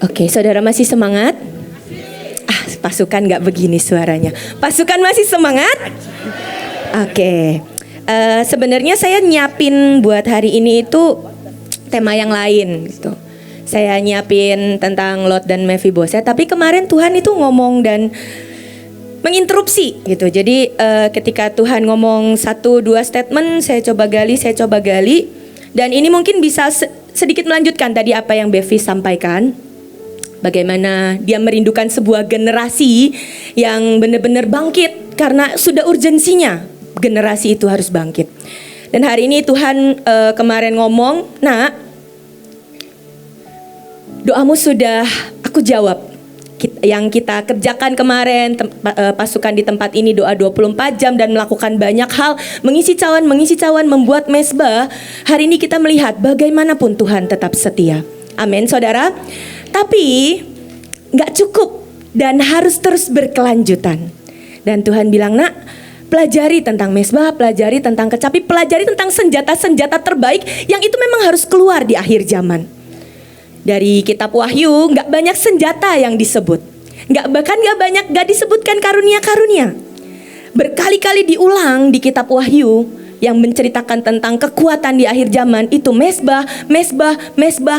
Oke, saudara masih semangat? Pasukan gak begini suaranya. Pasukan masih semangat? Oke. Sebenarnya saya nyiapin buat hari ini itu tema yang lain gitu. Saya nyiapin tentang Lot dan Mephiboset, tapi kemarin Tuhan itu ngomong dan menginterupsi gitu. Jadi ketika Tuhan ngomong 1-2 statement, saya coba gali. Dan ini mungkin bisa sedikit melanjutkan tadi apa yang Bevi sampaikan. Bagaimana dia merindukan sebuah generasi yang benar-benar bangkit karena sudah urgensinya generasi itu harus bangkit. Dan hari ini Tuhan kemarin ngomong, "Nak, doamu sudah aku jawab. Yang kita kerjakan kemarin, pasukan di tempat ini doa 24 jam dan melakukan banyak hal, mengisi cawan, membuat mesbah. Hari ini kita melihat bagaimanapun Tuhan tetap setia." Amin, saudara. Tapi gak cukup dan harus terus berkelanjutan. Dan Tuhan bilang, "Nak, pelajari tentang mesbah, pelajari tentang kecapi, pelajari tentang senjata-senjata terbaik yang itu memang harus keluar di akhir zaman." Dari kitab Wahyu gak banyak senjata yang disebut, gak disebutkan karunia-karunia. Berkali-kali diulang di kitab Wahyu yang menceritakan tentang kekuatan di akhir zaman itu mesbah,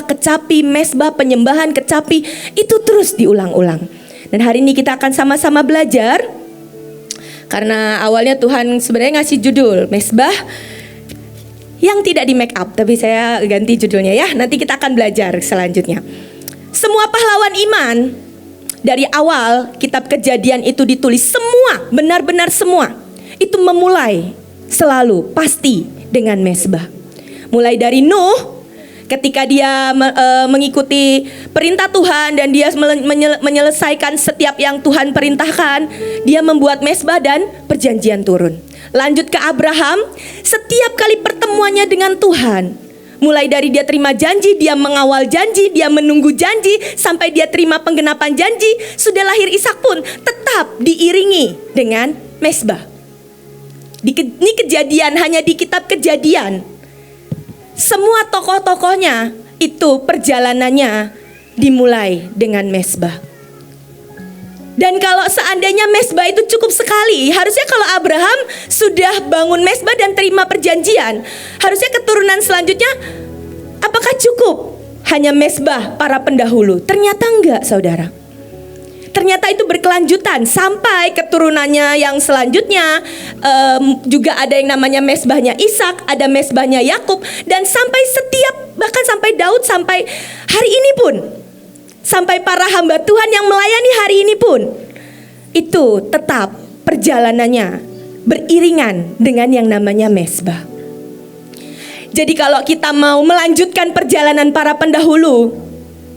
kecapi, mesbah, penyembahan kecapi, itu terus diulang-ulang. Dan hari ini kita akan sama-sama belajar. Karena awalnya Tuhan sebenarnya ngasih judul mesbah yang tidak di make up, tapi saya ganti judulnya ya. Nanti kita akan belajar selanjutnya. Semua pahlawan iman dari awal kitab Kejadian itu ditulis, semua, benar-benar semua itu memulai selalu pasti dengan mesbah. Mulai dari Nuh, ketika dia mengikuti perintah Tuhan dan dia menyelesaikan setiap yang Tuhan perintahkan, dia membuat mesbah dan perjanjian turun. Lanjut ke Abraham, setiap kali pertemuannya dengan Tuhan, mulai dari dia terima janji, dia mengawal janji, dia menunggu janji, sampai dia terima penggenapan janji, sudah lahir Ishak pun tetap diiringi dengan mesbah. Ini kejadian, hanya di kitab Kejadian. Semua tokoh-tokohnya itu perjalanannya dimulai dengan mesbah. Dan kalau seandainya mesbah itu cukup sekali, harusnya kalau Abraham sudah bangun mesbah dan terima perjanjian, harusnya keturunan selanjutnya apakah cukup hanya mesbah para pendahulu? Ternyata enggak, saudara. Ternyata itu berkelanjutan sampai keturunannya yang selanjutnya. Juga ada yang namanya mesbahnya Ishak, ada mesbahnya Yakub, dan sampai bahkan sampai Daud, sampai hari ini pun, sampai para hamba Tuhan yang melayani hari ini pun, itu tetap perjalanannya beriringan dengan yang namanya mesbah. Jadi kalau kita mau melanjutkan perjalanan para pendahulu,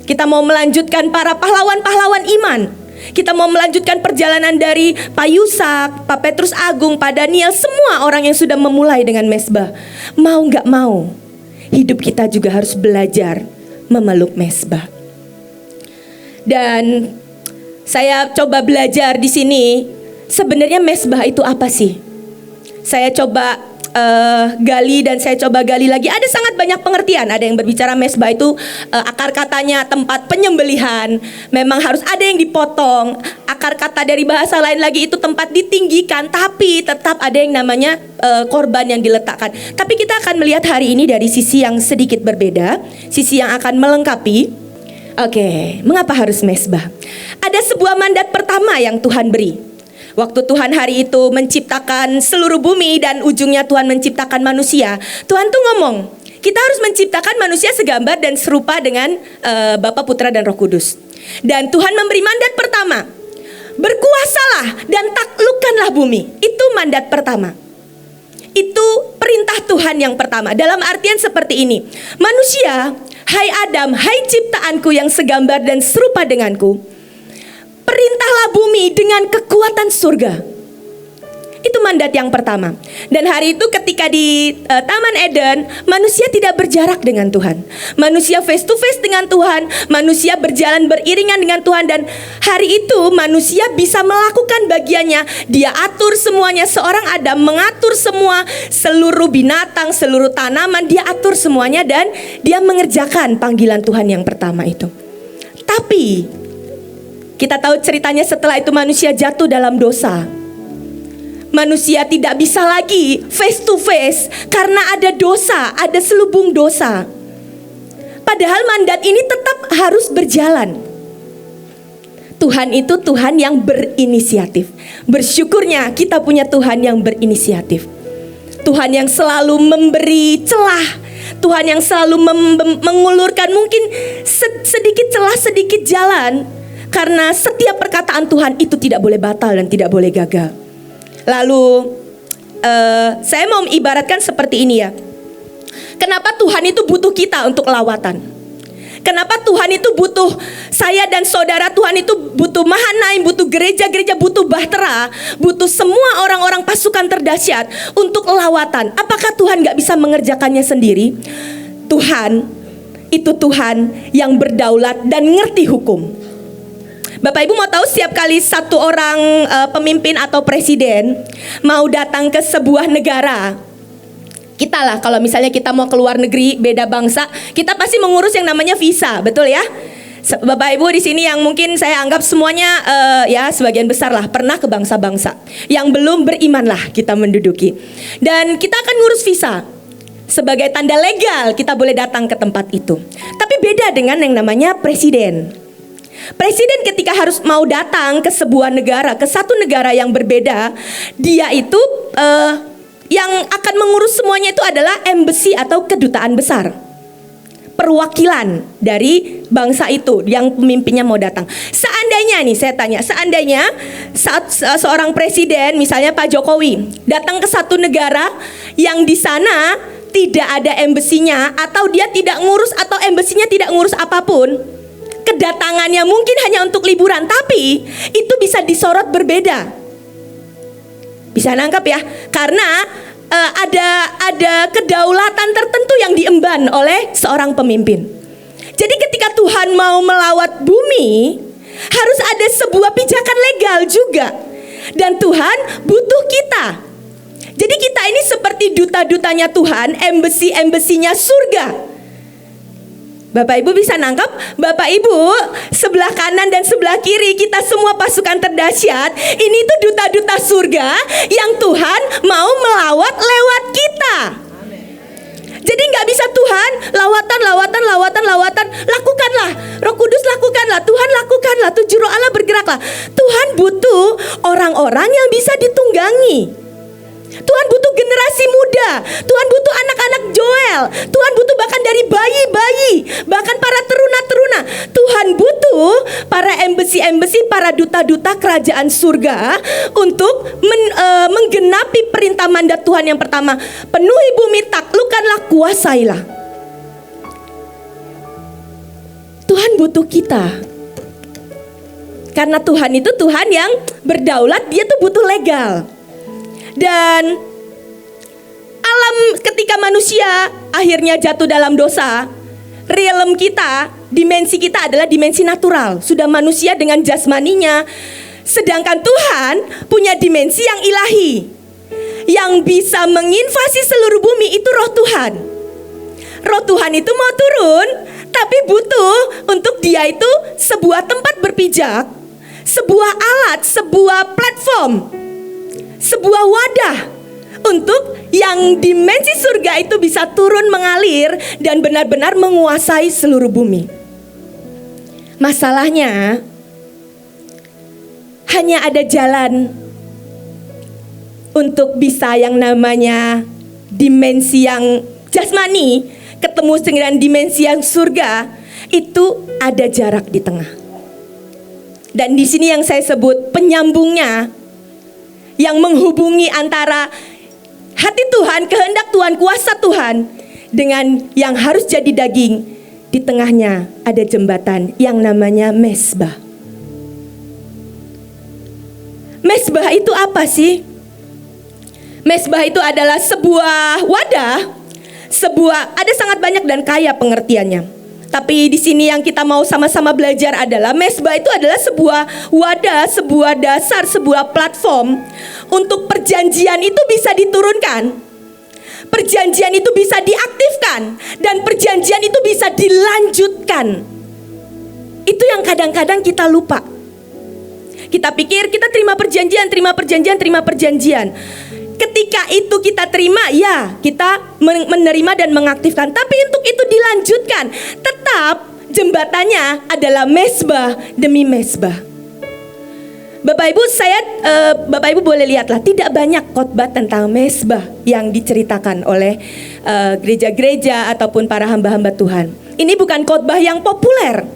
kita mau melanjutkan para pahlawan-pahlawan iman, kita mau melanjutkan perjalanan dari Pak Yusak, Pak Petrus Agung, Pak Daniel, semua orang yang sudah memulai dengan mesbah. Mau gak mau, hidup kita juga harus belajar memeluk mesbah. Dan saya coba belajar di sini, sebenarnya mesbah itu apa sih? Saya coba gali dan saya coba gali lagi. Ada sangat banyak pengertian. Ada yang berbicara mesbah itu akar katanya tempat penyembelihan, memang harus ada yang dipotong. Akar kata dari bahasa lain lagi itu tempat ditinggikan, tapi tetap ada yang namanya korban yang diletakkan. Tapi kita akan melihat hari ini dari sisi yang sedikit berbeda, sisi yang akan melengkapi. Oke, mengapa harus mesbah? Ada sebuah mandat pertama yang Tuhan beri. Waktu Tuhan hari itu menciptakan seluruh bumi dan ujungnya Tuhan menciptakan manusia, Tuhan tuh ngomong, kita harus menciptakan manusia segambar dan serupa dengan Bapa, Putra, dan Roh Kudus. Dan Tuhan memberi mandat pertama, berkuasalah dan taklukkanlah bumi. Itu mandat pertama. Itu perintah Tuhan yang pertama. Dalam artian seperti ini, manusia, hai Adam, hai ciptaanku yang segambar dan serupa denganku, perintahlah bumi dengan kekuatan surga. Itu mandat yang pertama. Dan hari itu ketika di Taman Eden, manusia tidak berjarak dengan Tuhan. Manusia face to face dengan Tuhan. Manusia berjalan beriringan dengan Tuhan. Dan hari itu manusia bisa melakukan bagiannya. Dia atur semuanya. Seorang Adam mengatur semua, seluruh binatang, seluruh tanaman, dia atur semuanya. Dan dia mengerjakan panggilan Tuhan yang pertama itu. Tapi kita tahu ceritanya setelah itu manusia jatuh dalam dosa. Manusia tidak bisa lagi face to face karena ada dosa, ada selubung dosa. Padahal mandat ini tetap harus berjalan. Tuhan itu Tuhan yang berinisiatif. Bersyukurnya kita punya Tuhan yang berinisiatif. Tuhan yang selalu memberi celah. Tuhan yang selalu mengulurkan mungkin sedikit celah, sedikit jalan. Karena setiap perkataan Tuhan itu tidak boleh batal dan tidak boleh gagal. Lalu saya mau ibaratkan seperti ini ya. Kenapa Tuhan itu butuh kita untuk lawatan? Kenapa Tuhan itu butuh saya dan saudara? Tuhan itu butuh Mahanaim, butuh gereja-gereja, butuh Bahtera, butuh semua orang-orang pasukan terdahsyat untuk lawatan. Apakah Tuhan gak bisa mengerjakannya sendiri? Tuhan itu Tuhan yang berdaulat dan ngerti hukum. Bapak Ibu mau tahu, setiap kali satu orang pemimpin atau presiden mau datang ke sebuah negara, kita lah kalau misalnya kita mau ke luar negeri, beda bangsa, kita pasti mengurus yang namanya visa, betul ya? Bapak Ibu di sini yang mungkin saya anggap semuanya ya sebagian besar lah pernah ke bangsa-bangsa. Yang belum beriman lah kita menduduki. Dan kita akan ngurus visa. Sebagai tanda legal kita boleh datang ke tempat itu. Tapi beda dengan yang namanya presiden. Presiden ketika harus mau datang ke sebuah negara, ke satu negara yang berbeda, dia itu yang akan mengurus semuanya itu adalah embassy atau kedutaan besar, perwakilan dari bangsa itu yang pemimpinnya mau datang. Seandainya nih saya tanya, seandainya saat seorang presiden misalnya Pak Jokowi datang ke satu negara yang di sana tidak ada embassy-nya, atau dia tidak ngurus, atau embassy-nya tidak ngurus apapun, kedatangannya mungkin hanya untuk liburan, tapi itu bisa disorot berbeda. Bisa nangkap ya? Karena ada kedaulatan tertentu yang diemban oleh seorang pemimpin. Jadi ketika Tuhan mau melawat bumi, harus ada sebuah pijakan legal juga. Dan Tuhan butuh kita. Jadi kita ini seperti duta-dutanya Tuhan, embassy-embassy-nya surga. Bapak Ibu bisa nangkap? Bapak Ibu, sebelah kanan dan sebelah kiri kita semua pasukan terdahsyat. Ini tuh duta-duta surga yang Tuhan mau melawat lewat kita. Jadi gak bisa Tuhan lawatan, lakukanlah. Roh Kudus lakukanlah, Tuhan lakukanlah, tujuh roh Allah bergeraklah. Tuhan butuh orang-orang yang bisa ditunggangi. Tuhan butuh generasi muda. Tuhan butuh anak-anak Joel. Tuhan butuh bahkan dari bayi-bayi, bahkan para teruna-teruna. Tuhan butuh para embassy-embassy, para duta-duta kerajaan surga untuk menggenapi perintah mandat Tuhan yang pertama. Penuhi bumi, taklukkanlah, kuasailah. Tuhan butuh kita. Karena Tuhan itu Tuhan yang berdaulat, dia tuh butuh legal. Dan alam ketika manusia akhirnya jatuh dalam dosa, realm kita, dimensi kita adalah dimensi natural. Sudah manusia dengan jasmaninya. Sedangkan Tuhan punya dimensi yang ilahi, yang bisa menginvasi seluruh bumi, itu roh Tuhan. Roh Tuhan itu mau turun, tapi butuh untuk dia itu sebuah tempat berpijak, sebuah alat, sebuah platform, sebuah wadah untuk yang dimensi surga itu bisa turun mengalir dan benar-benar menguasai seluruh bumi. Masalahnya hanya ada jalan untuk bisa yang namanya dimensi yang jasmani ketemu dengan dimensi yang surga, itu ada jarak di tengah. Dan di sini yang saya sebut penyambungnya, yang menghubungi antara hati Tuhan, kehendak Tuhan, kuasa Tuhan dengan yang harus jadi daging. Di tengahnya ada jembatan yang namanya mezbah. Mezbah itu apa sih? Mezbah itu adalah sebuah wadah, ada sangat banyak dan kaya pengertiannya. Tapi di sini yang kita mau sama-sama belajar adalah mezbah itu adalah sebuah wadah, sebuah dasar, sebuah platform untuk perjanjian itu bisa diturunkan. Perjanjian itu bisa diaktifkan dan perjanjian itu bisa dilanjutkan. Itu yang kadang-kadang kita lupa. Kita pikir kita terima perjanjian. Ketika itu kita terima, ya kita menerima dan mengaktifkan. Tapi untuk itu dilanjutkan, tetap jembatannya adalah mezbah demi mezbah. Bapak Ibu boleh lihatlah, tidak banyak khotbah tentang mezbah yang diceritakan oleh gereja-gereja ataupun para hamba-hamba Tuhan. Ini bukan khotbah yang populer.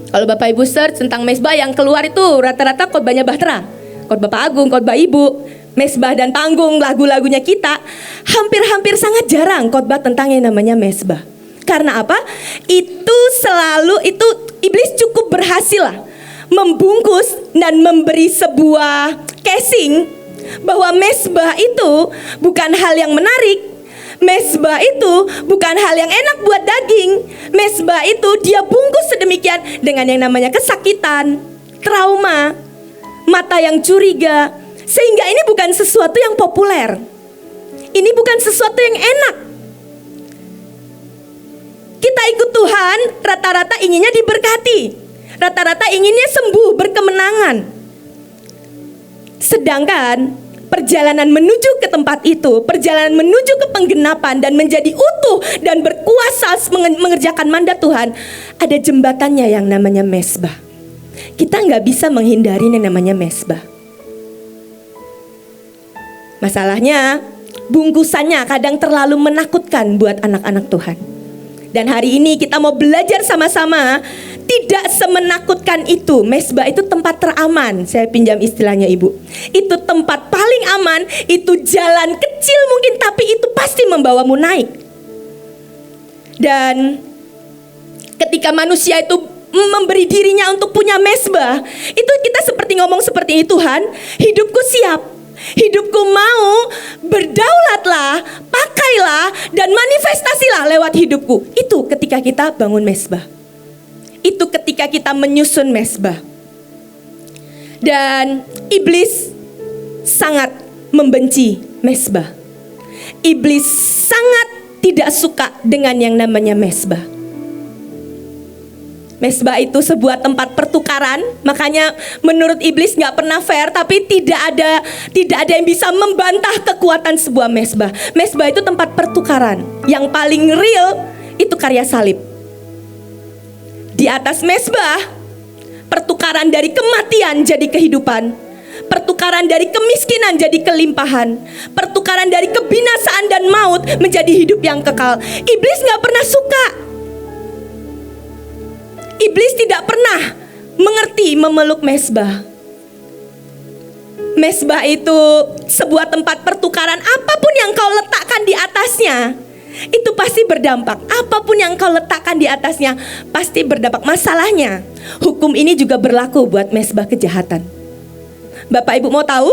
Kalau Bapak Ibu search tentang mezbah, yang keluar itu rata-rata khotbahnya Bahtera, khotbah Pak Agung, khotbah Ibu, mezbah dan panggung, lagu-lagunya kita. Hampir-hampir sangat jarang khotbah tentang yang namanya mezbah. Karena apa? Itu iblis cukup berhasil lah membungkus dan memberi sebuah casing bahwa mezbah itu bukan hal yang menarik. Mezbah itu bukan hal yang enak buat daging. Mezbah itu dia bungkus sedemikian dengan yang namanya kesakitan, trauma, mata yang curiga. Sehingga ini bukan sesuatu yang populer. Ini bukan sesuatu yang enak. Kita ikut Tuhan, rata-rata inginnya diberkati. Rata-rata inginnya sembuh, berkemenangan. Sedangkan perjalanan menuju ke tempat itu, perjalanan menuju ke penggenapan dan menjadi utuh dan berkuasa mengerjakan mandat Tuhan, ada jembatannya yang namanya mezbah. Kita nggak bisa menghindari yang namanya mezbah. Masalahnya, bungkusannya kadang terlalu menakutkan buat anak-anak Tuhan. Dan hari ini kita mau belajar sama-sama, tidak semenakutkan itu. Mezbah itu tempat teraman. Saya pinjam istilahnya Ibu. Itu tempat paling aman. Itu jalan kecil mungkin, tapi itu pasti membawamu naik. Dan ketika manusia itu memberi dirinya untuk punya mezbah, itu kita seperti ngomong seperti ini, Tuhan, hidupku siap. Hidupku mau, berdaulatlah, pakailah, dan manifestasilah lewat hidupku. Itu ketika kita bangun mezbah. Itu ketika kita menyusun mezbah. Dan iblis sangat membenci mezbah. Iblis sangat tidak suka dengan yang namanya mezbah. Mezbah itu sebuah tempat pertukaran. Makanya menurut iblis gak pernah fair. Tapi tidak ada yang bisa membantah kekuatan sebuah mezbah. Mezbah itu tempat pertukaran. Yang paling real itu karya salib. Di atas mezbah, pertukaran dari kematian jadi kehidupan, pertukaran dari kemiskinan jadi kelimpahan, pertukaran dari kebinasaan dan maut menjadi hidup yang kekal. Iblis gak pernah suka. Iblis tidak pernah mengerti memeluk mezbah. Mezbah itu sebuah tempat pertukaran. Apapun yang kau letakkan di atasnya, itu pasti berdampak. Apapun yang kau letakkan di atasnya pasti berdampak. Masalahnya, hukum ini juga berlaku buat mezbah kejahatan. Bapak Ibu mau tahu?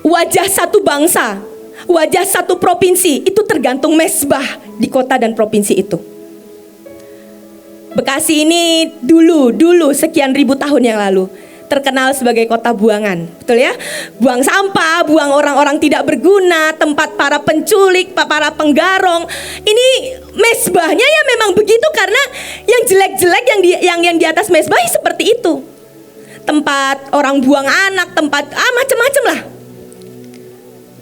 Wajah satu bangsa, wajah satu provinsi, itu tergantung mezbah di kota dan provinsi itu. Bekasi ini dulu sekian ribu tahun yang lalu terkenal sebagai kota buangan, betul ya? Buang sampah, buang orang-orang tidak berguna, tempat para penculik, para penggarong. Ini mezbahnya ya memang begitu, karena yang jelek-jelek yang di atas mezbah seperti itu. Tempat orang buang anak, tempat macam-macam lah.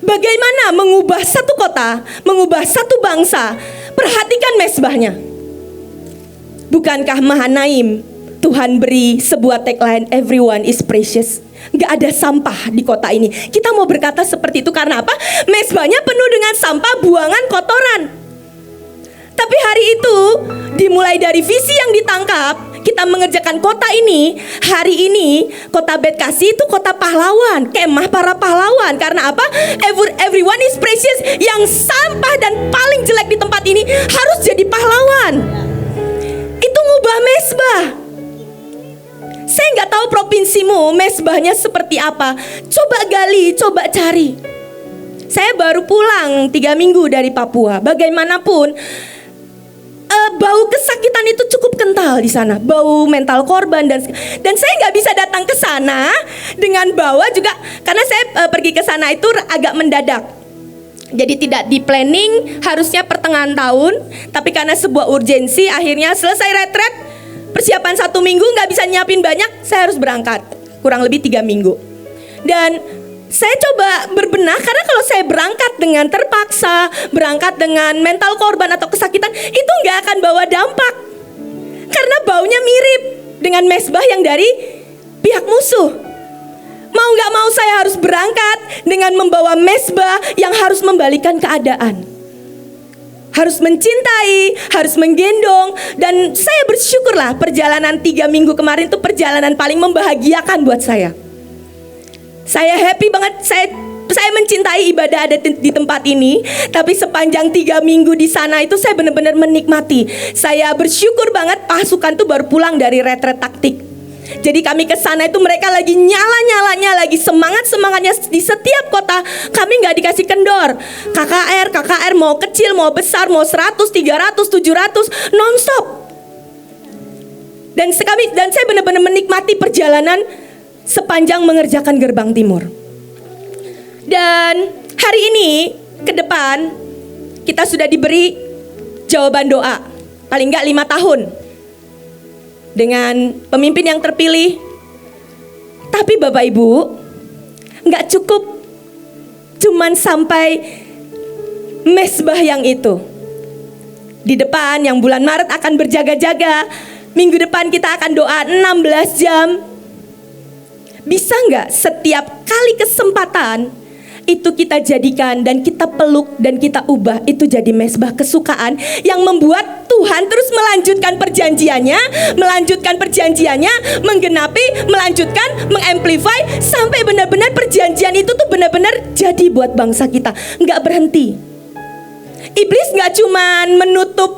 Bagaimana mengubah satu kota, mengubah satu bangsa? Perhatikan mezbahnya. Bukankah Mahanaim Tuhan beri sebuah tagline, everyone is precious. Gak ada sampah di kota ini. Kita mau berkata seperti itu karena apa? Mezbahnya penuh dengan sampah, buangan, kotoran. Tapi hari itu dimulai dari visi yang ditangkap, kita mengerjakan kota ini. Hari ini kota Bekasi itu kota pahlawan, kemah para pahlawan. Karena apa? Everyone is precious. Yang sampah dan paling jelek di tempat ini harus jadi pahlawan. Itu ngubah mezbah. Saya nggak tahu provinsimu mezbahnya seperti apa. Coba gali, coba cari. Saya baru pulang 3 minggu dari Papua. Bagaimanapun bau kesakitan itu cukup kental di sana. Bau mental korban dan saya nggak bisa datang ke sana dengan bawa juga, karena saya pergi ke sana itu agak mendadak. Jadi tidak di planning, harusnya pertengahan tahun, tapi karena sebuah urgensi, akhirnya selesai retret, persiapan 1 minggu nggak bisa nyiapin banyak, saya harus berangkat, kurang lebih 3 minggu. Dan saya coba berbenah, karena kalau saya berangkat dengan terpaksa, berangkat dengan mental korban atau kesakitan, itu nggak akan bawa dampak. Karena baunya mirip dengan mesbah yang dari pihak musuh. Mau gak mau saya harus berangkat dengan membawa mesbah yang harus membalikan keadaan. Harus mencintai, harus menggendong. Dan saya bersyukurlah perjalanan 3 minggu kemarin itu perjalanan paling membahagiakan buat saya. Saya happy banget, saya mencintai ibadah ada di tempat ini. Tapi sepanjang 3 minggu di sana itu saya benar-benar menikmati. Saya bersyukur banget pasukan tuh baru pulang dari retret taktik. Jadi kami ke sana itu mereka lagi nyala-nyalanya, lagi semangat-semangatnya di setiap kota. Kami nggak dikasih kendor. KKR mau kecil, mau besar, mau 100, 300, 700, nonstop. Dan saya benar-benar menikmati perjalanan sepanjang mengerjakan gerbang timur. Dan hari ini ke depan kita sudah diberi jawaban doa paling nggak 5 tahun. Dengan pemimpin yang terpilih. Tapi Bapak Ibu, gak cukup cuman sampai mesbah yang itu. Di depan yang bulan Maret akan berjaga-jaga. Minggu depan kita akan doa 16 jam. Bisa gak setiap kali kesempatan itu kita jadikan dan kita peluk dan kita ubah itu jadi mesbah kesukaan yang membuat Tuhan terus melanjutkan perjanjiannya, menggenapi, melanjutkan, mengamplify sampai benar-benar perjanjian itu tuh benar-benar jadi buat bangsa kita, nggak berhenti. Iblis nggak cuman menutup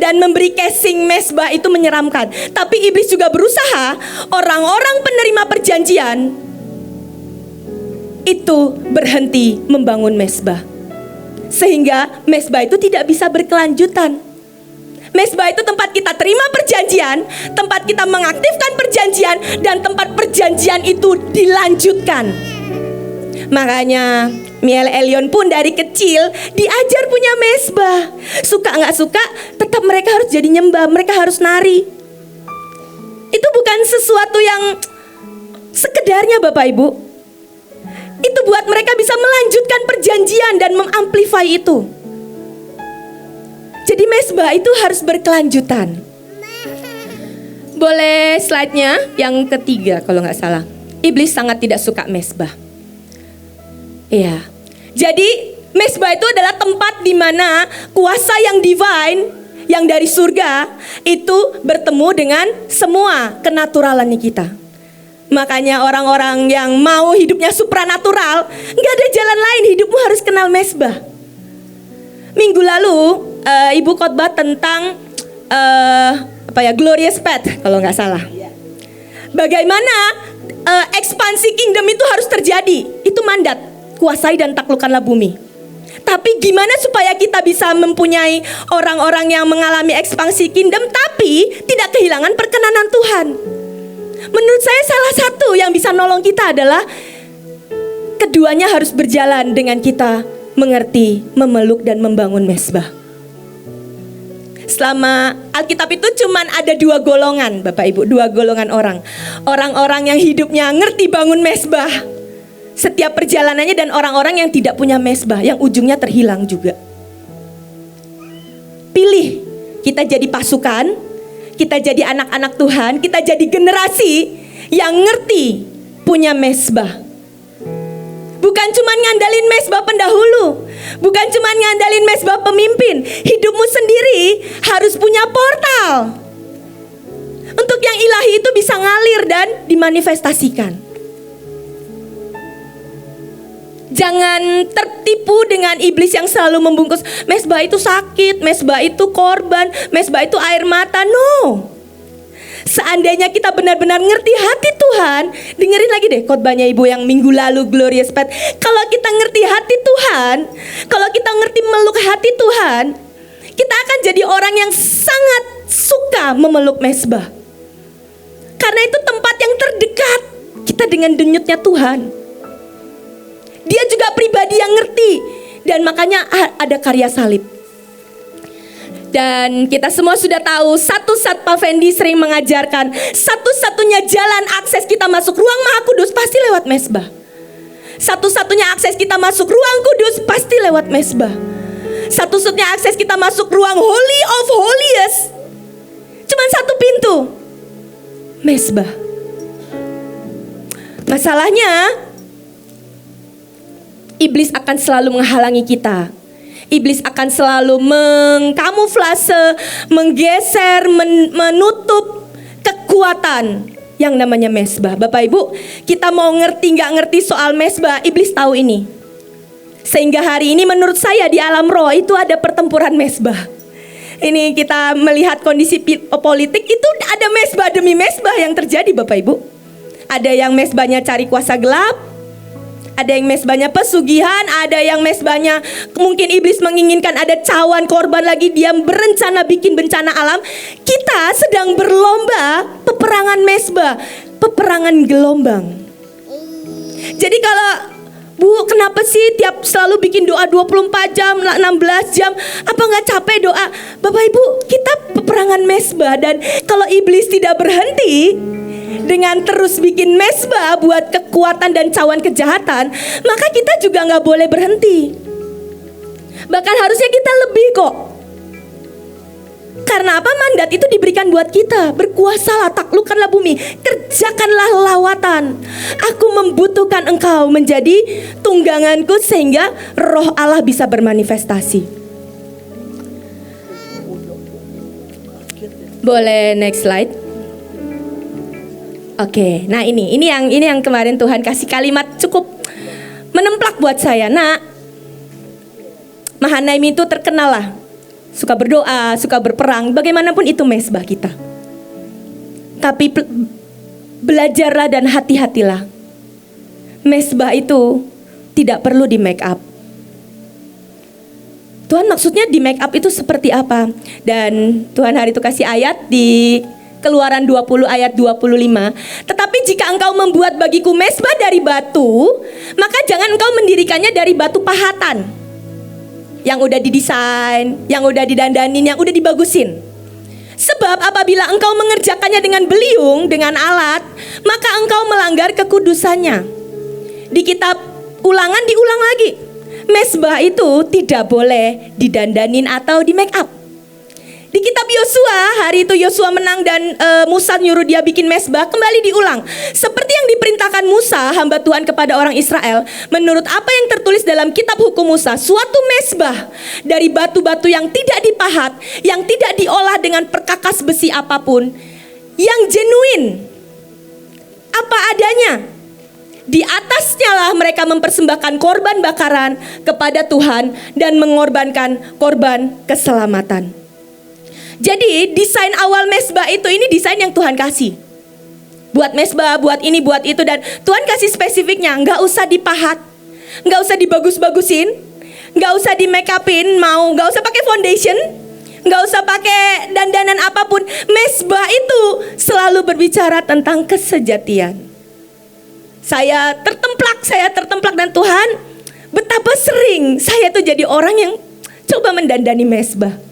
dan memberi casing mesbah itu menyeramkan, tapi iblis juga berusaha orang-orang penerima perjanjian itu berhenti membangun mesbah. Sehingga mesbah itu tidak bisa berkelanjutan. Mesbah itu tempat kita terima perjanjian, tempat kita mengaktifkan perjanjian, dan tempat perjanjian itu dilanjutkan. Makanya Miel Elion pun dari kecil diajar punya mesbah. Suka gak suka, tetap mereka harus jadi nyembah, mereka harus nari. Itu bukan sesuatu yang sekedarnya Bapak Ibu. Itu buat mereka bisa melanjutkan perjanjian dan mengamplify itu. Jadi mesbah itu harus berkelanjutan. Boleh slide-nya yang ketiga kalau nggak salah. Iblis sangat tidak suka mesbah. Iya. Jadi mesbah itu adalah tempat di mana kuasa yang divine, yang dari surga itu bertemu dengan semua kenaturalannya kita. Makanya orang-orang yang mau hidupnya supranatural, nggak ada jalan lain, hidupmu harus kenal mesbah. Minggu lalu ibu khotbah tentang glorious path kalau nggak salah. Bagaimana ekspansi kingdom itu harus terjadi, itu mandat, kuasai dan taklukkanlah bumi. Tapi gimana supaya kita bisa mempunyai orang-orang yang mengalami ekspansi kingdom tapi tidak kehilangan perkenanan Tuhan? Menurut saya salah satu yang bisa nolong kita adalah keduanya harus berjalan dengan kita mengerti, memeluk dan membangun mesbah. Selama Alkitab itu cuman ada 2 golongan Bapak Ibu, 2 golongan orang. Orang-orang yang hidupnya ngerti bangun mesbah setiap perjalanannya, dan orang-orang yang tidak punya mesbah, yang ujungnya terhilang juga. Pilih, kita jadi pasukan, kita jadi anak-anak Tuhan, kita jadi generasi yang ngerti punya mesbah. Bukan cuma ngandalin mesbah pendahulu, bukan cuma ngandalin mesbah pemimpin. Hidupmu sendiri harus punya portal untuk yang ilahi itu bisa ngalir dan dimanifestasikan. Jangan tertipu dengan iblis yang selalu membungkus mesbah itu sakit, mesbah itu korban, mesbah itu air mata. No. Seandainya kita benar-benar ngerti hati Tuhan, dengerin lagi deh khotbahnya ibu yang minggu lalu Glorious Path. Kalau kita ngerti hati Tuhan, kalau kita ngerti meluk hati Tuhan, kita akan jadi orang yang sangat suka memeluk mesbah. Karena itu tempat yang terdekat kita dengan denyutnya Tuhan. Dia juga pribadi yang ngerti Dan makanya ada karya salib. Dan kita semua sudah tahu, satu saat Pak Fendi sering mengajarkan, satu-satunya jalan akses kita masuk ruang Maha Kudus pasti lewat mezbah. Satu-satunya akses kita masuk ruang kudus pasti lewat mezbah. Satu-satunya akses kita masuk ruang Holy of Holiest cuman satu pintu, mezbah. Masalahnya, iblis akan selalu menghalangi kita. Iblis akan selalu mengkamuflase, menggeser, menutup kekuatan yang namanya mezbah. Bapak Ibu, kita mau ngerti nggak ngerti soal mezbah, iblis tahu ini. Sehingga hari ini menurut saya di alam roh itu ada pertempuran mezbah. Ini kita melihat kondisi politik itu ada mezbah demi mezbah yang terjadi, Bapak Ibu. Ada yang mezbahnya cari kuasa gelap, ada yang mezbahnya pesugihan, ada yang mezbahnya mungkin iblis menginginkan ada cawan korban lagi, dia berencana bikin bencana alam. Kita sedang berlomba peperangan mezbah, peperangan gelombang. Jadi kalau Bu, kenapa sih tiap selalu bikin doa 24 jam, 16 jam? Apa nggak capek doa? Bapak Ibu, kita peperangan mezbah. Dan kalau iblis tidak berhenti dengan terus bikin mezbah buat kekuatan dan cawan kejahatan, maka kita juga nggak boleh berhenti. Bahkan harusnya kita lebih kok. Karena apa? Mandat itu diberikan buat kita. Berkuasalah, taklukkanlah bumi, kerjakanlah lawatan. Aku membutuhkan engkau menjadi tungganganku sehingga roh Allah bisa bermanifestasi. Boleh next slide. Oke, nah ini yang kemarin Tuhan kasih kalimat cukup menemplak buat saya. Nah, Mahanaim itu terkenal lah, suka berdoa, suka berperang. Bagaimanapun itu mezbah kita. Tapi belajarlah dan hati-hatilah. Mezbah itu tidak perlu di make up. Tuhan maksudnya di make up itu seperti apa? Dan Tuhan hari itu kasih ayat di Keluaran 20 ayat 25. Tetapi jika engkau membuat bagiku mezbah dari batu, maka jangan engkau mendirikannya dari batu pahatan yang udah didesain, yang udah didandanin, yang udah dibagusin. Sebab apabila engkau mengerjakannya dengan beliung, dengan alat, maka engkau melanggar kekudusannya. Di kitab Ulangan diulang lagi, mezbah itu tidak boleh didandanin atau di make up. Di kitab Yosua, hari itu Yosua menang dan Musa nyuruh dia bikin mezbah, kembali diulang. Seperti yang diperintahkan Musa, hamba Tuhan kepada orang Israel, menurut apa yang tertulis dalam kitab hukum Musa, suatu mezbah dari batu-batu yang tidak dipahat, yang tidak diolah dengan perkakas besi apapun, yang genuine, apa adanya. Di atasnya lah mereka mempersembahkan korban bakaran kepada Tuhan dan mengorbankan korban keselamatan. Jadi desain awal mezbah itu, ini desain yang Tuhan kasih. Buat mezbah, buat ini, buat itu. Dan Tuhan kasih spesifiknya, gak usah dipahat, gak usah dibagus-bagusin, gak usah di make upin, gak usah pakai foundation, gak usah pakai dandanan apapun. Mezbah itu selalu berbicara tentang kesejatian. Saya tertemplak dan Tuhan, betapa sering saya tuh jadi orang yang coba mendandani mezbah.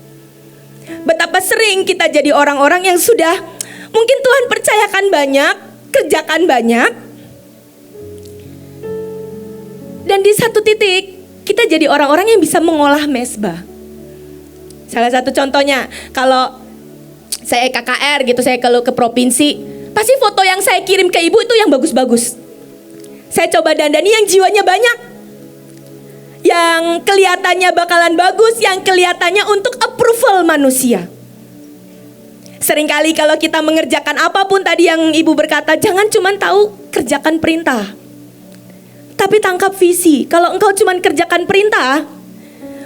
Betapa sering kita jadi orang-orang yang sudah mungkin Tuhan percayakan banyak, kerjakan banyak, dan di satu titik kita jadi orang-orang yang bisa mengolah mezbah. Salah satu contohnya, kalau saya KKR gitu, saya kalau ke provinsi, pasti foto yang saya kirim ke ibu itu yang bagus-bagus. Saya coba dandani yang jiwanya banyak, yang kelihatannya bakalan bagus, yang kelihatannya untuk approval manusia. Seringkali kalau kita mengerjakan apapun tadi yang ibu berkata, jangan cuma tahu kerjakan perintah, tapi tangkap visi. Kalau engkau cuma kerjakan perintah,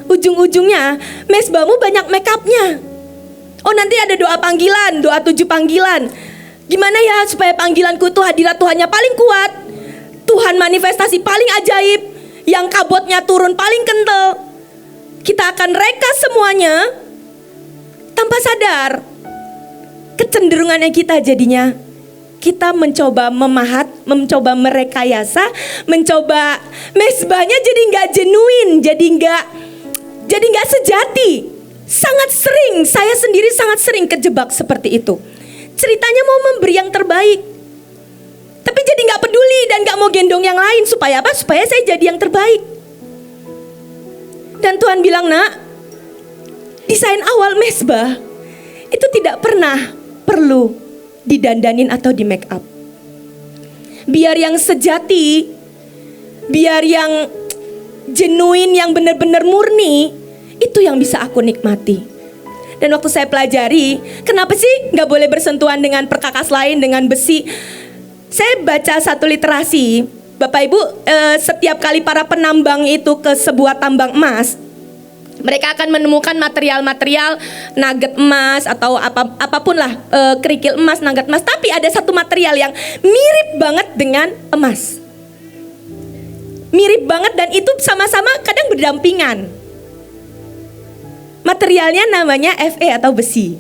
ujung-ujungnya mezbahmu banyak make upnya. Oh, nanti ada doa panggilan, doa 7 panggilan. Gimana ya supaya panggilanku itu hadirat Tuhannya paling kuat, Tuhan manifestasi paling ajaib, yang kabotnya turun paling kental. Kita akan reka semuanya tanpa sadar. Kecenderungannya kita jadinya kita mencoba memahat, mencoba merekayasa, mencoba mesbahnya jadi nggak genuine, jadi nggak sejati. Sangat sering, saya sendiri sangat sering kejebak seperti itu. Ceritanya mau memberi yang terbaik, tapi jadi nggak peduli dan nggak mau gendong yang lain. Supaya apa? Supaya saya jadi yang terbaik. Dan Tuhan bilang, nak, desain awal mesbah itu tidak pernah perlu didandanin atau di make up. Biar yang sejati, biar yang genuine, yang benar-benar murni, itu yang bisa aku nikmati. Dan waktu saya pelajari, kenapa sih gak boleh bersentuhan dengan perkakas lain, dengan besi? Saya baca satu literasi, Bapak Ibu, setiap kali para penambang itu ke sebuah tambang emas, mereka akan menemukan material-material nugget emas atau apapun lah, kerikil emas, nugget emas. Tapi ada satu material yang mirip banget dengan emas. Mirip banget, dan itu sama-sama kadang berdampingan. Materialnya namanya Fe atau besi.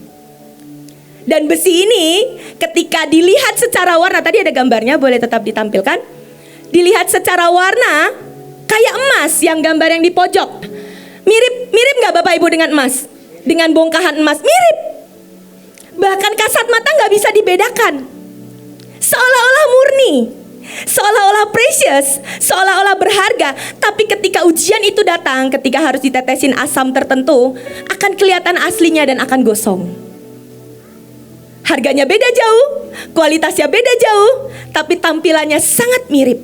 Dan besi ini ketika dilihat secara warna, tadi ada gambarnya, boleh tetap ditampilkan. Dilihat secara warna kayak emas, yang gambar yang di pojok. Mirip gak Bapak Ibu dengan emas? Dengan bongkahan emas, mirip. Bahkan kasat mata gak bisa dibedakan. Seolah-olah murni, seolah-olah precious, seolah-olah berharga. Tapi ketika ujian itu datang, ketika harus ditetesin asam tertentu, akan kelihatan aslinya dan akan gosong. Harganya beda jauh, kualitasnya beda jauh, tapi tampilannya sangat mirip.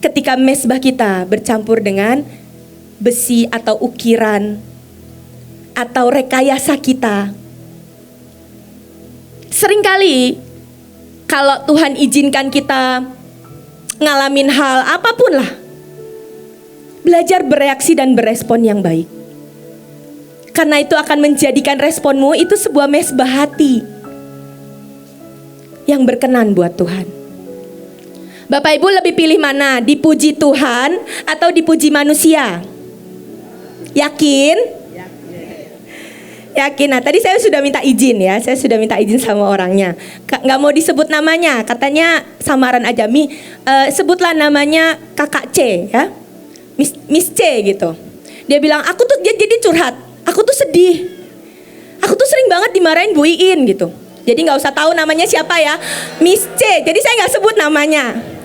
Ketika mesbah kita bercampur dengan besi atau ukiran atau rekayasa kita. Seringkali kalau Tuhan izinkan kita ngalamin hal apapun lah, belajar bereaksi dan berespon yang baik. Karena itu akan menjadikan responmu itu sebuah mesbah hati yang berkenan buat Tuhan. Bapak Ibu lebih pilih mana? Dipuji Tuhan atau dipuji manusia? Yakin? Yakin. Nah, tadi saya sudah minta izin ya. Saya sudah minta izin sama orangnya. Gak mau disebut namanya. Katanya samaran aja. Sebutlah namanya kakak C ya. Miss C gitu. Dia bilang, aku tuh jadi curhat. Aku tuh sedih. Aku tuh sering banget dimarahin Bu Iin gitu. Jadi gak usah tahu namanya siapa ya. Miss C. Jadi saya gak sebut namanya.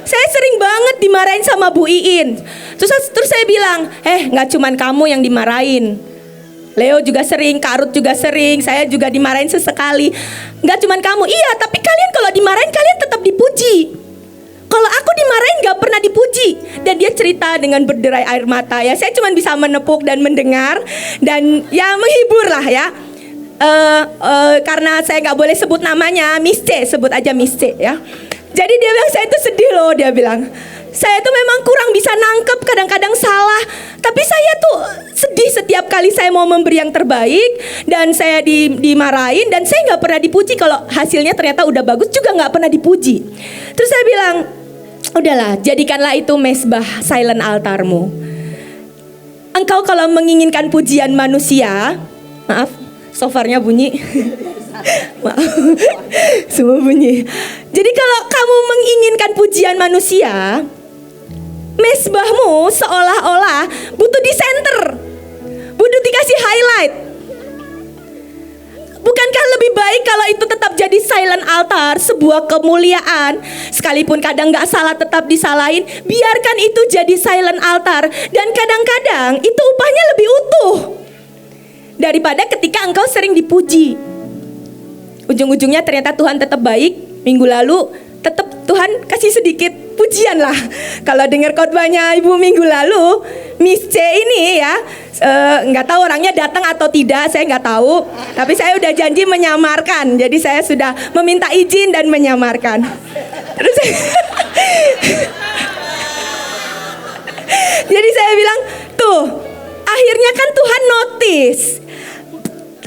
Saya sering banget dimarahin sama Bu Iin. Terus saya bilang, gak cuman kamu yang dimarahin. Leo juga sering, Kak Ruth juga sering, saya juga dimarahin sesekali. Gak cuman kamu, iya, tapi kalian kalau dimarahin kalian tetap dipuji. Kalau aku dimarahin gak pernah dipuji. Dan dia cerita dengan berderai air mata ya. Saya cuman bisa menepuk dan mendengar dan ya menghibur lah ya. Karena saya gak boleh sebut namanya, Miss C, sebut aja Miss C ya. Jadi dia bilang, saya itu sedih loh, dia bilang. Saya tuh memang kurang bisa nangkep, kadang-kadang salah. Tapi saya tuh sedih setiap kali saya mau memberi yang terbaik. Dan saya dimarahin, dan saya gak pernah dipuji. Kalau hasilnya ternyata udah bagus juga gak pernah dipuji. Terus saya bilang, udahlah, jadikanlah itu mesbah silent altarmu. Engkau kalau menginginkan pujian manusia, maaf, sofarnya bunyi. Maaf, semua bunyi. Jadi kalau kamu menginginkan pujian manusia, mesbahmu seolah-olah butuh di center, butuh dikasih highlight. Bukankah lebih baik kalau itu tetap jadi silent altar, sebuah kemuliaan, sekalipun kadang gak salah tetap disalahin, biarkan itu jadi silent altar. Dan kadang-kadang itu upahnya lebih utuh daripada ketika engkau sering dipuji. Ujung-ujungnya ternyata Tuhan tetap baik. Minggu lalu tetap Tuhan kasih sedikit pujian lah. Kalau dengar khotbahnya Ibu minggu lalu, Miss C ini ya, nggak tahu orangnya datang atau tidak, saya nggak tahu. Tapi saya udah janji menyamarkan. Jadi saya sudah meminta izin dan menyamarkan. Terus jadi saya bilang, tuh, akhirnya kan Tuhan notice.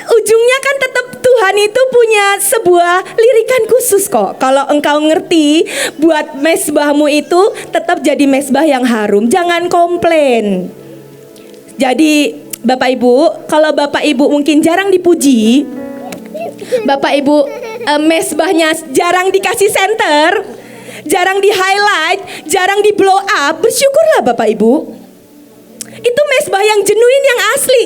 Ujungnya kan tetap Tuhan itu punya sebuah lirikan khusus kok. Kalau engkau ngerti, buat mesbahmu itu tetap jadi mesbah yang harum. Jangan komplain. Jadi Bapak Ibu, kalau Bapak Ibu mungkin jarang dipuji, Bapak Ibu mesbahnya jarang dikasih center, jarang di highlight, jarang di blow up, bersyukurlah Bapak Ibu. Itu mesbah yang genuine, yang asli,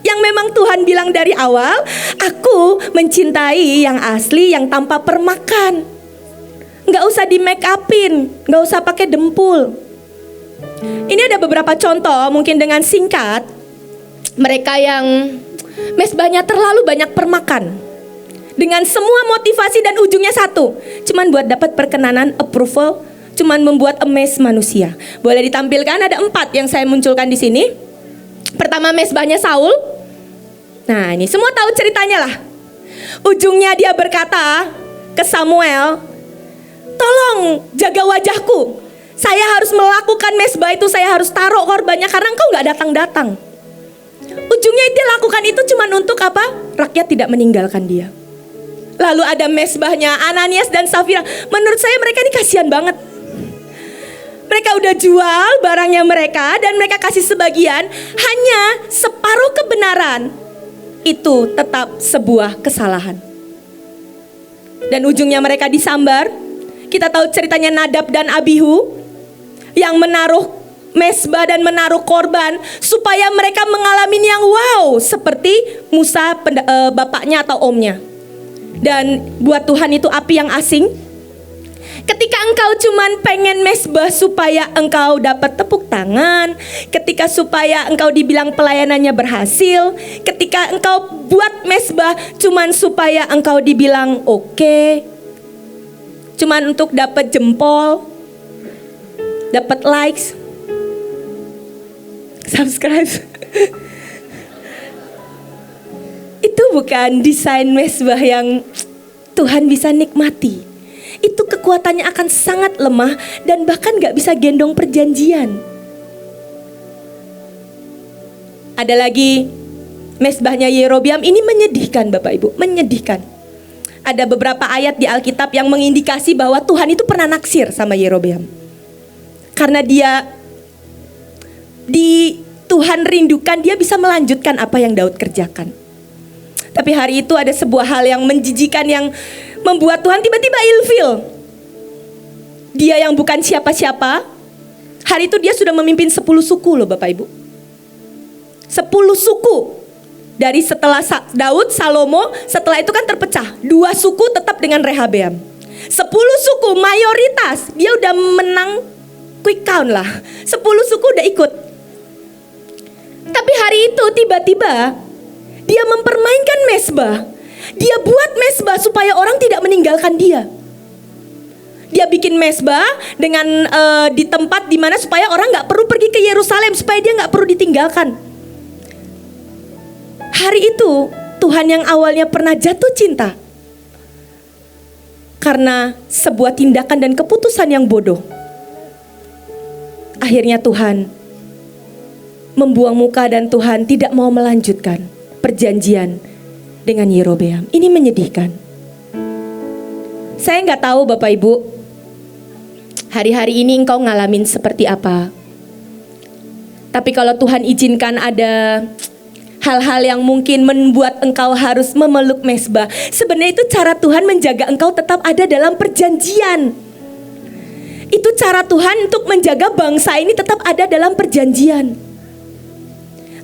yang memang Tuhan bilang dari awal, aku mencintai yang asli, yang tanpa permakan. Nggak usah di make upin, nggak usah pakai dempul. Ini ada beberapa contoh, mungkin dengan singkat. Mereka yang mesbahnya terlalu banyak permakan, dengan semua motivasi dan ujungnya satu, cuman buat dapat perkenanan, approval, cuman membuat amaze manusia. Boleh ditampilkan, ada 4 yang saya munculkan di sini. Pertama, mesbahnya Saul. Nah, ini semua tahu ceritanya lah. Ujungnya dia berkata ke Samuel, tolong jaga wajahku. Saya harus melakukan mesbah itu, saya harus taruh korbannya karena engkau gak datang-datang. Ujungnya dia lakukan itu cuma untuk apa? Rakyat tidak meninggalkan dia. Lalu ada mesbahnya Ananias dan Safira. Menurut saya mereka ini kasihan banget. Mereka udah jual barangnya mereka dan mereka kasih sebagian, hanya separuh kebenaran. Itu tetap sebuah kesalahan. Dan ujungnya mereka disambar. Kita tahu ceritanya Nadab dan Abihu yang menaruh mesbah dan menaruh korban supaya mereka mengalami yang wow seperti Musa bapaknya atau omnya. Dan buat Tuhan itu api yang asing. Ketika engkau cuman pengen mesbah supaya engkau dapat tepuk tangan, ketika supaya engkau dibilang pelayanannya berhasil, ketika engkau buat mesbah cuman supaya engkau dibilang oke, cuman untuk dapat jempol, dapat likes, subscribe. Itu bukan desain mesbah yang Tuhan bisa nikmati. Itu kekuatannya akan sangat lemah dan bahkan gak bisa gendong perjanjian. Ada lagi mesbahnya Yerobeam. Ini menyedihkan Bapak Ibu, menyedihkan. Ada beberapa ayat di Alkitab yang mengindikasi bahwa Tuhan itu pernah naksir sama Yerobeam. Karena dia Tuhan rindukan dia bisa melanjutkan apa yang Daud kerjakan. Tapi hari itu ada sebuah hal yang menjijikan yang membuat Tuhan tiba-tiba ilfil. Dia yang bukan siapa-siapa, hari itu dia sudah memimpin 10 suku loh Bapak Ibu. 10 suku. Dari setelah Daud, Salomo, setelah itu kan terpecah. 2 suku tetap dengan Rehabeam. 10 suku mayoritas, dia udah menang quick count lah. 10 suku udah ikut. Tapi hari itu tiba-tiba dia mempermainkan mesbah. Dia buat mesbah supaya orang tidak meninggalkan dia. Dia bikin mesbah dengan di tempat di mana supaya orang nggak perlu pergi ke Yerusalem, supaya dia nggak perlu ditinggalkan. Hari itu Tuhan yang awalnya pernah jatuh cinta karena sebuah tindakan dan keputusan yang bodoh, akhirnya Tuhan membuang muka dan Tuhan tidak mau melanjutkan perjanjian dengan Yerobeam. Ini menyedihkan. Saya nggak tahu Bapak Ibu, hari-hari ini engkau ngalamin seperti apa. Tapi kalau Tuhan izinkan ada hal-hal yang mungkin membuat engkau harus memeluk mesbah, sebenarnya itu cara Tuhan menjaga engkau tetap ada dalam perjanjian. Itu cara Tuhan untuk menjaga bangsa ini tetap ada dalam perjanjian.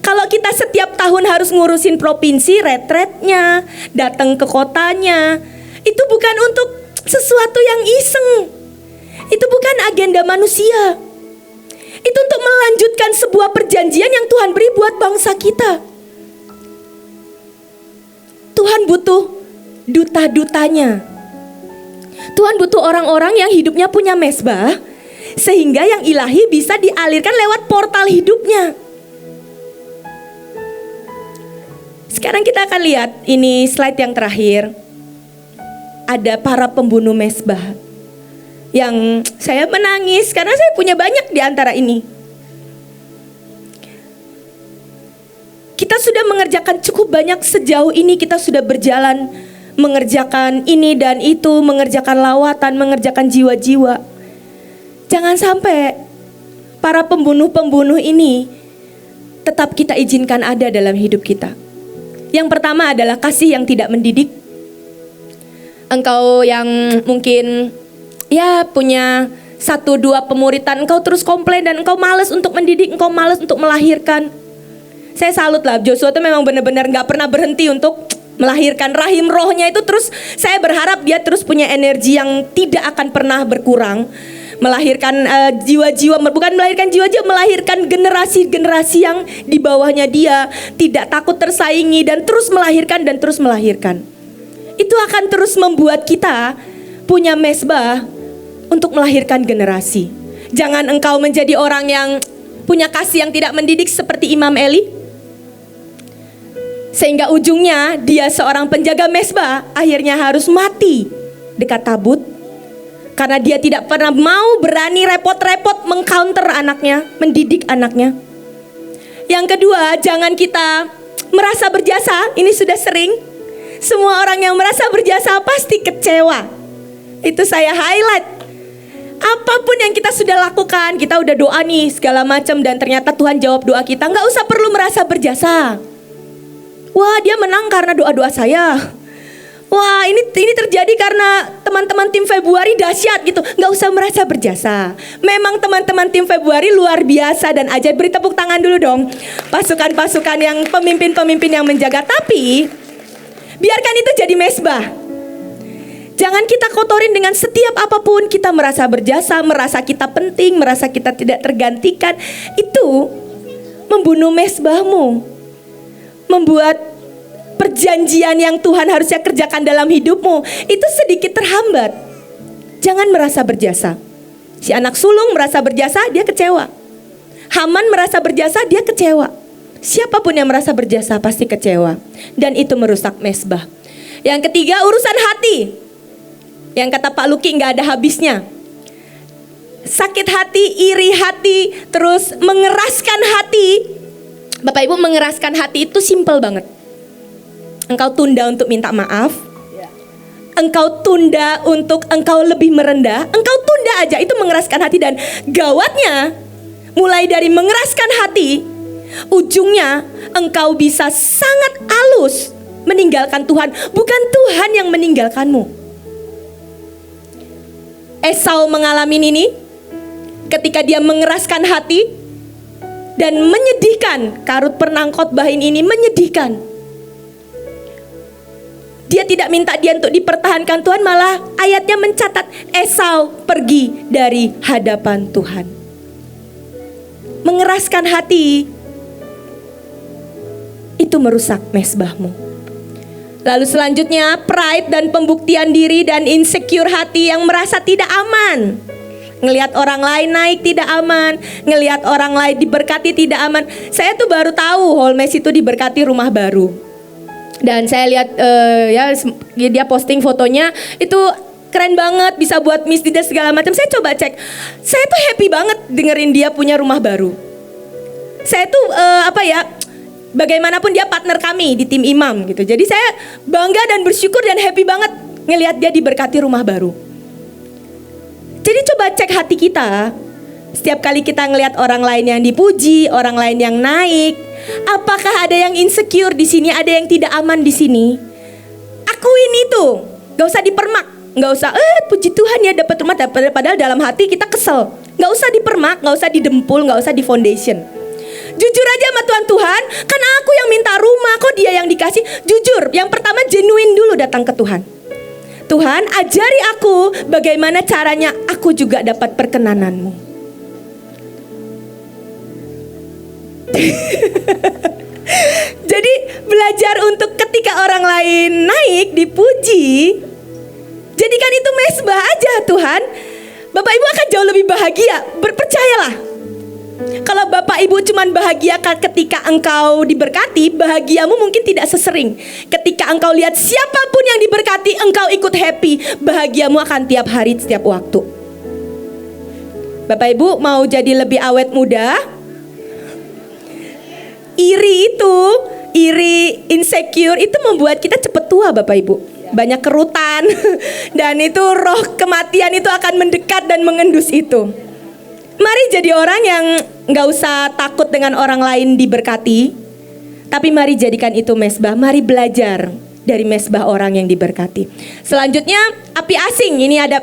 Kalau kita setiap tahun harus ngurusin provinsi, retretnya, datang ke kotanya, itu bukan untuk sesuatu yang iseng. Itu bukan agenda manusia. Itu untuk melanjutkan sebuah perjanjian yang Tuhan beri buat bangsa kita. Tuhan butuh duta-dutanya. Tuhan butuh orang-orang yang hidupnya punya mesbah, sehingga yang ilahi bisa dialirkan lewat portal hidupnya. Sekarang kita akan lihat, ini slide yang terakhir. Ada para pembunuh mesbah yang saya menangis karena saya punya banyak di antara ini. Kita sudah mengerjakan cukup banyak sejauh ini, kita sudah berjalan mengerjakan ini dan itu, mengerjakan lawatan, mengerjakan jiwa-jiwa. Jangan sampai para pembunuh-pembunuh ini tetap kita izinkan ada dalam hidup kita. Yang pertama adalah kasih yang tidak mendidik. Engkau yang mungkin ya punya 1-2 pemuritan, engkau terus komplain dan engkau malas untuk mendidik, engkau malas untuk melahirkan. Saya salut lah, Joshua tuh memang benar-benar gak pernah berhenti untuk melahirkan. Rahim rohnya itu terus, saya berharap dia terus punya energi yang tidak akan pernah berkurang. Melahirkan jiwa-jiwa, bukan melahirkan jiwa-jiwa, melahirkan generasi-generasi yang di bawahnya dia. Tidak takut tersaingi dan terus melahirkan dan terus melahirkan. Itu akan terus membuat kita punya mesbah untuk melahirkan generasi. Jangan engkau menjadi orang yang punya kasih yang tidak mendidik seperti Imam Eli, sehingga ujungnya dia seorang penjaga mesbah akhirnya harus mati dekat tabut karena dia tidak pernah mau berani repot-repot mengcounter anaknya, mendidik anaknya. Yang kedua, jangan kita merasa berjasa. Ini sudah sering. Semua orang yang merasa berjasa pasti kecewa. Itu saya highlight. Apapun yang kita sudah lakukan, kita udah doa nih segala macam dan ternyata Tuhan jawab doa kita, nggak usah perlu merasa berjasa. Wah, dia menang karena doa-doa saya. Wah, ini terjadi karena teman-teman tim Februari dahsyat gitu. Nggak usah merasa berjasa. Memang teman-teman tim Februari luar biasa dan ajaib. Beri tepuk tangan dulu dong. Pasukan-pasukan yang pemimpin-pemimpin yang menjaga. Tapi biarkan itu jadi mesbah. Jangan kita kotorin dengan setiap apapun kita merasa berjasa, merasa kita penting, merasa kita tidak tergantikan. Itu membunuh mesbahmu. Membuat perjanjian yang Tuhan harusnya kerjakan dalam hidupmu itu sedikit terhambat. Jangan merasa berjasa. Si anak sulung merasa berjasa, dia kecewa. Haman merasa berjasa, dia kecewa. Siapapun yang merasa berjasa pasti kecewa. Dan itu merusak mesbah. Yang ketiga, urusan hati. Yang kata Pak Luki gak ada habisnya. Sakit hati, iri hati, terus mengeraskan hati. Bapak Ibu, mengeraskan hati itu simple banget. Engkau tunda untuk minta maaf. Engkau tunda untuk engkau lebih merendah. Engkau tunda aja, itu mengeraskan hati. Dan gawatnya, mulai dari mengeraskan hati, ujungnya engkau bisa sangat halus meninggalkan Tuhan. Bukan Tuhan yang meninggalkanmu. Esau mengalami ini ketika dia mengeraskan hati. Dan menyedihkan, Karut pernah khotbahin ini, menyedihkan. Dia tidak minta dia untuk dipertahankan Tuhan, malah ayatnya mencatat Esau pergi dari hadapan Tuhan. Mengeraskan hati itu merusak mesbahmu. Lalu selanjutnya, pride dan pembuktian diri dan insecure hati yang merasa tidak aman. Ngelihat orang lain naik tidak aman, ngelihat orang lain diberkati tidak aman. Saya tuh baru tahu Holmes itu diberkati rumah baru. Dan saya lihat dia posting fotonya itu keren banget, bisa buat misdidas segala macam. Saya coba cek, saya tuh happy banget dengerin dia punya rumah baru. Saya tuh bagaimanapun dia partner kami di tim imam gitu. Jadi saya bangga dan bersyukur dan happy banget ngelihat dia diberkati rumah baru. Jadi coba cek hati kita. Setiap kali kita ngelihat orang lain yang dipuji, orang lain yang naik, apakah ada yang insecure di sini, ada yang tidak aman di sini? Akuin itu, gak usah dipermak, gak usah puji Tuhan ya dapat rumah, padahal dalam hati kita kesel. Gak usah dipermak, gak usah didempul, gak usah di foundation. Jujur aja sama Tuhan, kan aku yang minta rumah, kok dia yang dikasih. Jujur, yang pertama genuine dulu datang ke Tuhan. Tuhan, ajari aku bagaimana caranya aku juga dapat perkenananmu. Jadi belajar untuk ketika orang lain naik, dipuji, jadikan itu mesbah aja Tuhan. Bapak Ibu akan jauh lebih bahagia, percayalah. Kalau Bapak Ibu cuman bahagia ketika engkau diberkati, bahagiamu mungkin tidak sesering. Ketika engkau lihat siapapun yang diberkati, engkau ikut happy, bahagiamu akan tiap hari, setiap waktu. Bapak Ibu mau jadi lebih awet muda? Iri, insecure itu membuat kita cepat tua Bapak Ibu. Banyak kerutan dan itu roh kematian itu akan mendekat dan mengendus itu. Mari jadi orang yang gak usah takut dengan orang lain diberkati, tapi mari jadikan itu mesbah. Mari belajar dari mesbah orang yang diberkati. Selanjutnya api asing. Ini ada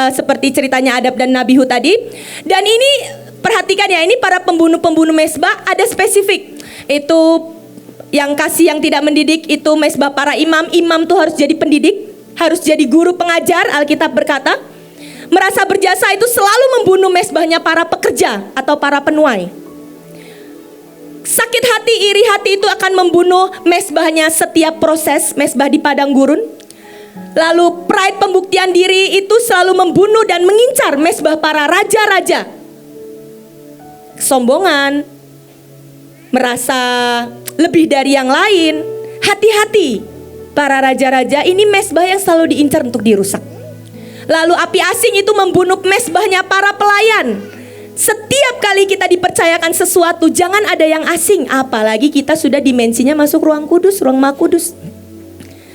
seperti ceritanya Adab dan Nabihu tadi. Dan ini perhatikan ya, ini para pembunuh-pembunuh mesbah ada spesifik. Itu yang kasih yang tidak mendidik, itu mesbah para imam. Imam tuh harus jadi pendidik, harus jadi guru pengajar. Alkitab berkata, merasa berjasa itu selalu membunuh mesbahnya para pekerja atau para penuai. Sakit hati, iri hati itu akan membunuh mesbahnya setiap proses mesbah di padang gurun. Lalu pride, pembuktian diri itu selalu membunuh dan mengincar mesbah para raja-raja. Kesombongan, merasa lebih dari yang lain. Hati-hati, para raja-raja ini mesbah yang selalu diincar untuk dirusak. Lalu api asing itu membunuh mesbahnya para pelayan. Setiap kali kita dipercayakan sesuatu, jangan ada yang asing. Apalagi kita sudah dimensinya masuk ruang kudus, ruang maha kudus.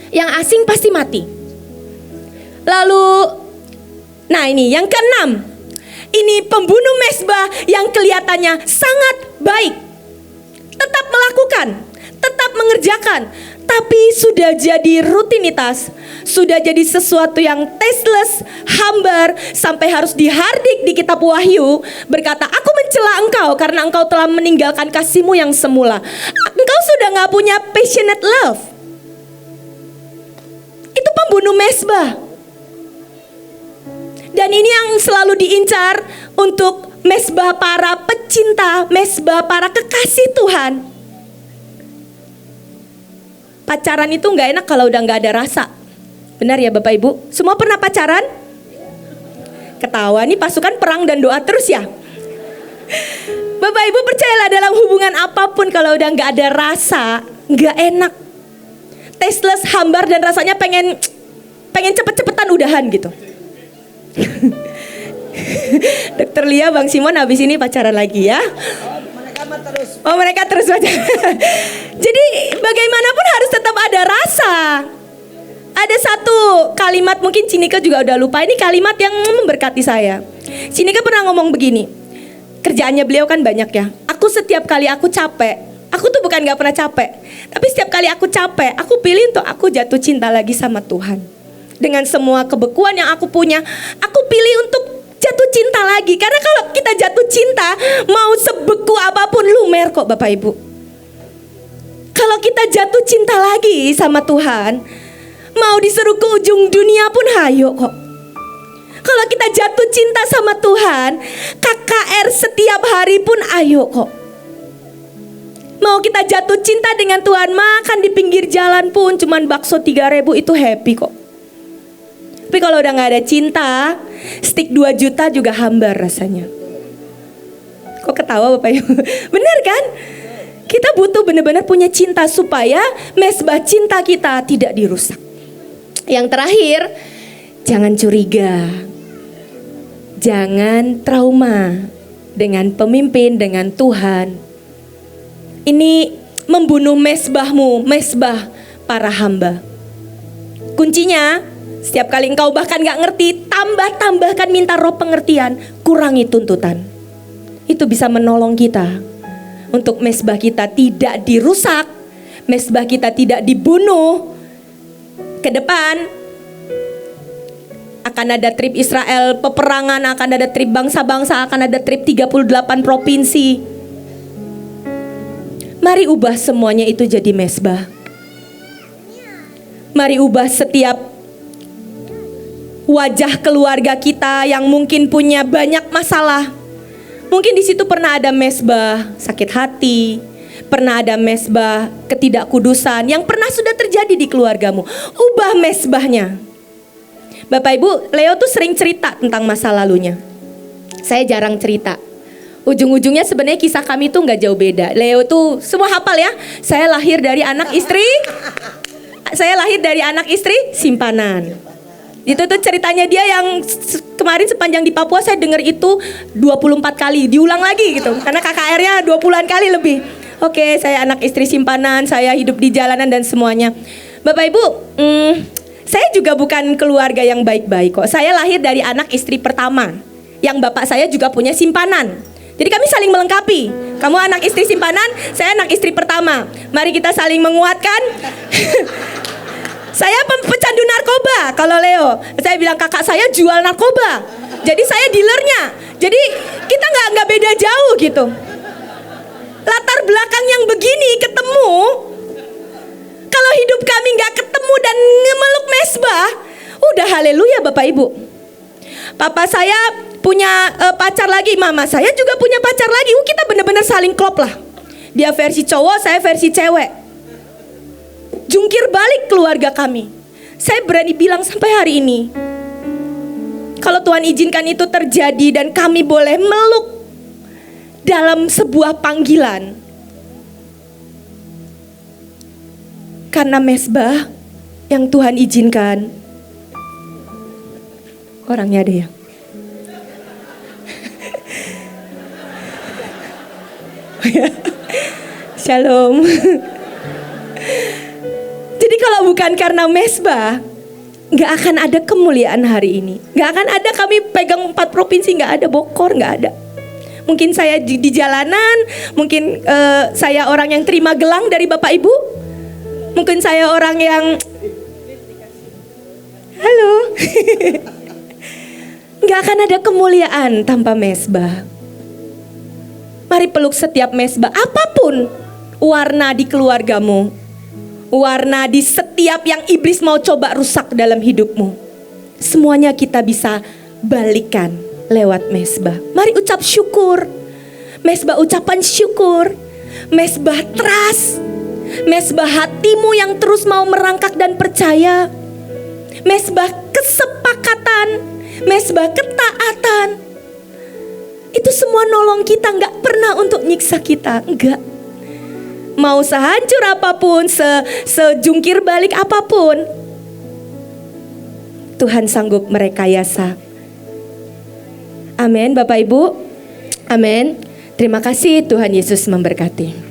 Yang asing pasti mati. Lalu, nah ini yang keenam. Ini pembunuh mesbah yang kelihatannya sangat baik. Tetap melakukan, tetap mengerjakan, tapi sudah jadi rutinitas, sudah jadi sesuatu yang tasteless, hambar, sampai harus dihardik di kitab Wahyu berkata, aku mencela engkau karena engkau telah meninggalkan kasihmu yang semula. Engkau sudah gak punya passionate love. Itu pembunuh mesbah. Dan ini yang selalu diincar untuk mesbah para pecinta, mesbah para kekasih Tuhan. Pacaran itu gak enak kalau udah gak ada rasa. Benar ya Bapak Ibu? Semua pernah pacaran? Ketawa, nih pasukan perang dan doa terus ya. Bapak Ibu percayalah, dalam hubungan apapun kalau udah gak ada rasa, gak enak. Tasteless, hambar, dan rasanya pengen cepet-cepetan udahan gitu. Dokter Lia, Bang Simon habis ini pacaran lagi ya. Oh mereka terus pacaran. Jadi bagaimanapun harus tetap ada rasa. Ada satu kalimat, mungkin Cinika juga udah lupa, ini kalimat yang memberkati saya. Cinika pernah ngomong begini, kerjaannya beliau kan banyak ya. Aku setiap kali aku capek, aku tuh bukan gak pernah capek, tapi setiap kali aku capek, aku pilih untuk aku jatuh cinta lagi sama Tuhan. Dengan semua kebekuan yang aku punya, aku pilih untuk jatuh cinta lagi. Karena kalau kita jatuh cinta, mau sebeku apapun lumer kok Bapak Ibu. Kalau kita jatuh cinta lagi sama Tuhan, mau disuruh ke ujung dunia pun hayo kok. Kalau kita jatuh cinta sama Tuhan, KKR setiap hari pun ayo kok. Mau kita jatuh cinta dengan Tuhan, makan di pinggir jalan pun cuman bakso 3.000 itu happy kok. Tapi kalau udah gak ada cinta, stik 2 juta juga hambar rasanya. Kok ketawa Bapak Ibu? Benar kan? Kita butuh benar-benar punya cinta supaya mesbah cinta kita tidak dirusak. Yang terakhir, jangan curiga. Jangan trauma dengan pemimpin, dengan Tuhan. Ini membunuh mesbahmu, mesbah para hamba. Kuncinya, setiap kali engkau bahkan gak ngerti, tambahkan minta roh pengertian, kurangi tuntutan. Itu bisa menolong kita untuk mesbah kita tidak dirusak, mesbah kita tidak dibunuh. Ke depan akan ada trip Israel, peperangan, akan ada trip bangsa-bangsa, akan ada trip 38 provinsi. Mari ubah semuanya itu jadi mesbah. Mari ubah setiap wajah keluarga kita yang mungkin punya banyak masalah. Mungkin di situ pernah ada mesbah sakit hati, pernah ada mesbah ketidakkudusan yang pernah sudah terjadi di keluargamu. Ubah mesbahnya. Bapak Ibu, Leo tuh sering cerita tentang masa lalunya. Saya jarang cerita. Ujung-ujungnya sebenarnya kisah kami tuh gak jauh beda. Leo tuh semua hafal ya. Saya lahir dari anak istri simpanan. Itu tuh ceritanya dia yang kemarin sepanjang di Papua saya dengar itu 24 kali, diulang lagi gitu. Karena KKR-nya 20-an kali lebih. Oke, saya anak istri simpanan, saya hidup di jalanan dan semuanya. Bapak Ibu, saya juga bukan keluarga yang baik-baik kok. Saya lahir dari anak istri pertama, yang bapak saya juga punya simpanan. Jadi kami saling melengkapi. Kamu anak istri simpanan, saya anak istri pertama. Mari kita saling menguatkan. Saya pecandu narkoba. Kalau Leo, saya bilang kakak saya jual narkoba. Jadi saya dealernya. Jadi kita nggak beda jauh gitu. Latar belakang yang begini ketemu. Kalau hidup kami nggak ketemu dan ngemeluk mesbah, udah haleluya Bapak Ibu. Papa saya punya pacar lagi, mama saya juga punya pacar lagi. Kita benar-benar saling klop lah. Dia versi cowok, saya versi cewek. Jungkir balik keluarga kami. Saya berani bilang sampai hari ini, kalau Tuhan izinkan itu terjadi dan kami boleh meluk dalam sebuah panggilan, karena mesbah yang Tuhan izinkan. Orangnya ada ya? Shalom. Jadi kalau bukan karena mesbah, gak akan ada kemuliaan hari ini. Gak akan ada kami pegang 4 provinsi, gak ada Bogor, gak ada. Mungkin saya di jalanan, mungkin saya orang yang terima gelang dari Bapak Ibu. Mungkin saya orang yang halo. Gak akan ada kemuliaan tanpa mesbah. Mari peluk setiap mesbah, apapun warna di keluargamu, warna di setiap yang iblis mau coba rusak dalam hidupmu, semuanya kita bisa balikan lewat mesbah. Mari ucap syukur, mesbah ucapan syukur, mesbah trust, mesbah hatimu yang terus mau merangkak dan percaya, mesbah kesepakatan, mesbah ketaatan. Itu semua nolong kita, gak pernah untuk nyiksa kita, enggak. Mau sehancur apapun, sejungkir balik apapun, Tuhan sanggup merekayasa. Amin Bapak Ibu. Amin. Terima kasih, Tuhan Yesus memberkati.